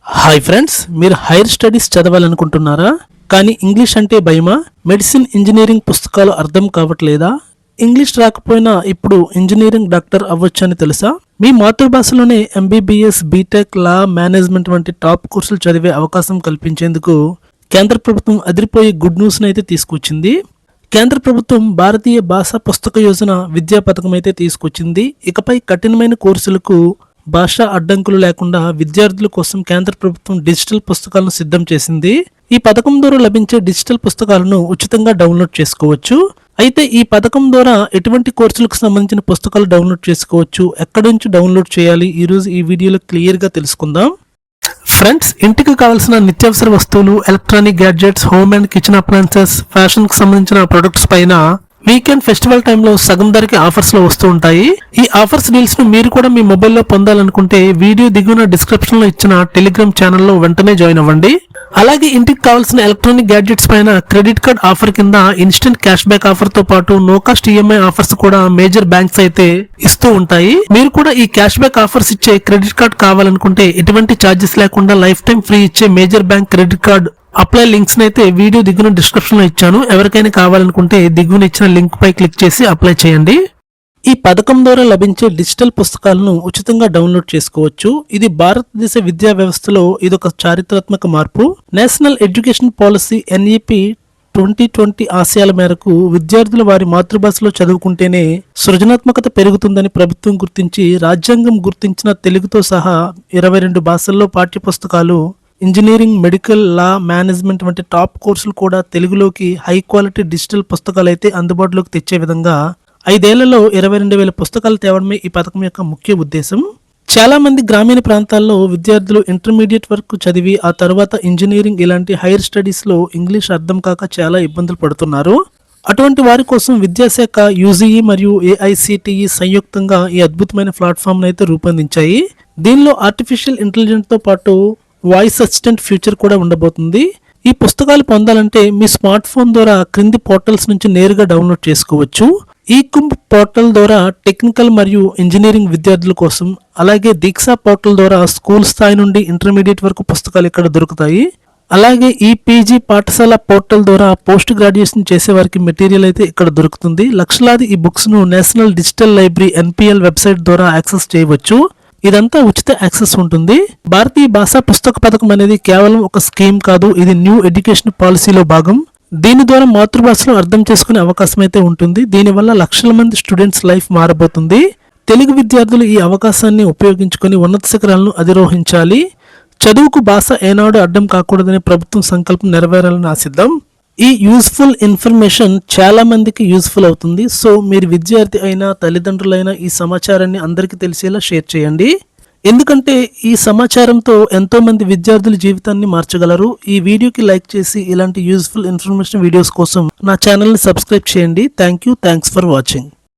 Hi friends, మీరు higher studies చదవాలనుకుంటున్నారా? కానీ English అంటే భయమా? మెడిసిన్, ఇంజనీరింగ్ పుస్తకాలు అర్థం కావట్లేదా? ఇంగ్లీష్ రాకపోయినా ఇప్పుడు ఇంజనీరింగ్ డాక్టర్ అవ్వొచ్చని తెలుసా? మీ మాతృభాషలోనే ఎంబీబీఎస్, బీటెక్, లా, మేనేజ్మెంట్ వంటి టాప్ కోర్సులు చదివే అవకాశం కల్పించేందుకు కేంద్ర ప్రభుత్వం అదిరిపోయే గుడ్ న్యూస్ అయితే తీసుకొచ్చింది. కేంద్ర ప్రభుత్వం భారతీయ భాషా పుస్తక యోజన విద్యా పథకం అయితే తీసుకొచ్చింది. ఇకపై కఠినమైన కోర్సులకు భాషా అడ్డంకులు లేకుండా విద్యార్థుల కోసం కేంద్ర ప్రభుత్వం డిజిటల్ పుస్తకాలను సిద్ధం చేసింది. ఈ పథకం ద్వారా లభించే డిజిటల్ పుస్తకాలను ఉచితంగా డౌన్లోడ్ చేసుకోవచ్చు. అయితే ఈ పథకం ద్వారా ఎటువంటి కోర్సులకు సంబంధించిన పుస్తకాలు డౌన్లోడ్ చేసుకోవచ్చు, ఎక్కడి నుంచి డౌన్లోడ్ చేయాలి, ఈరోజు ఈ వీడియోలో క్లియర్గా తెలుసుకుందాం. ఫ్రెండ్స్, ఇంటికి కావాల్సిన నిత్యావసర వస్తువులు, electronic gadgets, home and kitchen appliances, fashion కి సంబంధించిన ప్రొడక్ట్స్ పైన వీకెండ్ ఫెస్టివల్ టైంలో సగం ధరకి ఆఫర్స్ లో వస్తూ ఉంటాయి. ఈ ఆఫర్స్ డీల్స్ ను మీరు కూడా మీ మొబైల్లో పొందాలనుకుంటే వీడియో దిగువన డిస్క్రిప్షన్ లో ఇచ్చిన టెలిగ్రామ్ ఛానల్లో వెంటనే జాయిన్ అవ్వండి. అలాగే ఇంటికి కావాల్సిన ఎలక్ట్రానిక్ గ్యాడ్జెట్స్ పైన క్రెడిట్ కార్డ్ ఆఫర్ కింద ఇన్స్టెంట్ క్యాష్ బ్యాక్ ఆఫర్ తో పాటు నో కాస్ట్ ఈఎంఐ ఆఫర్స్ కూడా మేజర్ బ్యాంక్స్ అయితే ఇస్తూ ఉంటాయి. మీరు కూడా ఈ క్యాష్ బ్యాక్ ఆఫర్స్ ఇచ్చే క్రెడిట్ కార్డ్ కావాలనుకుంటే ఎటువంటి ఛార్జెస్ లేకుండా లైఫ్ టైం ఫ్రీ ఇచ్చే major bank credit card apply links అయితే వీడియో దిగున డిస్క్రిప్షన్ లో ఇచ్చాను. ఎవరికైనా కావాలనుకుంటే దిగున ఇచ్చిన లింక్ పై క్లిక్ చేసి అప్లై చేయండి. ఈ పథకం ద్వారా లభించే డిజిటల్ పుస్తకాలను ఉచితంగా డౌన్లోడ్ చేసుకోవచ్చు. ఇది భారతదేశ విద్యా వ్యవస్థలో ఇదొక చారిత్రాత్మక మార్పు. నేషనల్ ఎడ్యుకేషన్ పాలసీ NEP 2020 ఆశయాల మేరకు విద్యార్థులు వారి మాతృభాషలో చదువుకుంటేనే సృజనాత్మకత పెరుగుతుందని ప్రభుత్వం గుర్తించి రాజ్యాంగం గుర్తించిన తెలుగుతో సహా 22 భాషల్లో పాఠ్యపుస్తకాలు, ఇంజనీరింగ్, మెడికల్, లా, మేనేజ్మెంట్ వంటి టాప్ కోర్సులు కూడా తెలుగులోకి హై క్వాలిటీ డిజిటల్ పుస్తకాలు అయితే అందుబాటులోకి తెచ్చే విధంగా 5 ఏళ్లలో 22,000 పుస్తకాలు తేవడమే ఈ పథకం యొక్క ముఖ్య ఉద్దేశం. చాలా మంది గ్రామీణ ప్రాంతాల్లో విద్యార్థులు ఇంటర్మీడియట్ వరకు చదివి ఆ తర్వాత ఇంజనీరింగ్ ఇలాంటి హైయర్ స్టడీస్ లో ఇంగ్లీష్ అర్థం కాక చాలా ఇబ్బందులు పడుతున్నారు. అటువంటి వారి కోసం విద్యాశాఖ, UGE మరియు AICTE సంయుక్తంగా ఈ అద్భుతమైన ప్లాట్ఫామ్ అయితే రూపొందించాయి. దీనిలో ఆర్టిఫిషియల్ ఇంటెలిజెన్స్ తో పాటు వాయిస్ అసిస్టెంట్ ఫ్యూచర్ కూడా ఉండబోతుంది. ఈ పుస్తకాలు పొందాలంటే మీ స్మార్ట్ ఫోన్ ద్వారా క్రింది పోర్టల్స్ నుంచి నేరుగా డౌన్లోడ్ చేసుకోవచ్చు. ఈ కుంభ్ పోర్టల్ ద్వారా టెక్నికల్ మరియు ఇంజనీరింగ్ విద్యార్థుల కోసం, అలాగే దీక్షా పోర్టల్ ద్వారా స్కూల్ స్థాయి నుండి ఇంటర్మీడియట్ వరకు పుస్తకాలు ఇక్కడ దొరుకుతాయి. అలాగే ఈ PG పాఠశాల పోర్టల్ ద్వారా పోస్ట్ గ్రాడ్యుయేషన్ చేసే వారికి మెటీరియల్ అయితే ఇక్కడ దొరుకుతుంది. లక్షలాది ఈ బుక్స్ ను national digital library NPL website ద్వారా యాక్సెస్ చేయవచ్చు. ఇదంతా ఉచిత యాక్సెస్ ఉంటుంది. భారతీయ భాషా పుస్తక పథకం అనేది కేవలం ఒక స్కీమ్ కాదు, ఇది న్యూ ఎడ్యుకేషన్ పాలసీలో భాగం. దీని ద్వారా మాతృభాషలో అర్థం చేసుకునే అవకాశం అయితే ఉంటుంది. దీనివల్ల లక్షల మంది స్టూడెంట్స్ లైఫ్ మారబోతుంది. తెలుగు విద్యార్థులు ఈ అవకాశాన్ని ఉపయోగించుకొని ఉన్నత శిఖరాలను అధిరోహించాలి. చదువుకు భాష ఏనాడు అడ్డం కాకూడదనే ప్రభుత్వం సంకల్పం నెరవేరాలని ఆశిద్దాం. ఈ యూస్ఫుల్ ఇన్ఫర్మేషన్ చాలా మందికి యూస్ఫుల్ అవుతుంది. సో మీరు విద్యార్థి అయినా, తల్లిదండ్రులైనా ఈ సమాచారాన్ని అందరికీ తెలిసేలా షేర్ చేయండి. ఎందుకంటే ఈ సమాచారంతో ఎంతో మంది విద్యార్థుల జీవితాన్ని మార్చగలరు. ఈ వీడియోకి లైక్ చేసి ఇలాంటి యూస్ఫుల్ ఇన్ఫర్మేషన్ వీడియోస్ కోసం నా ఛానల్ని సబ్స్క్రైబ్ చేయండి. Thanks for watching.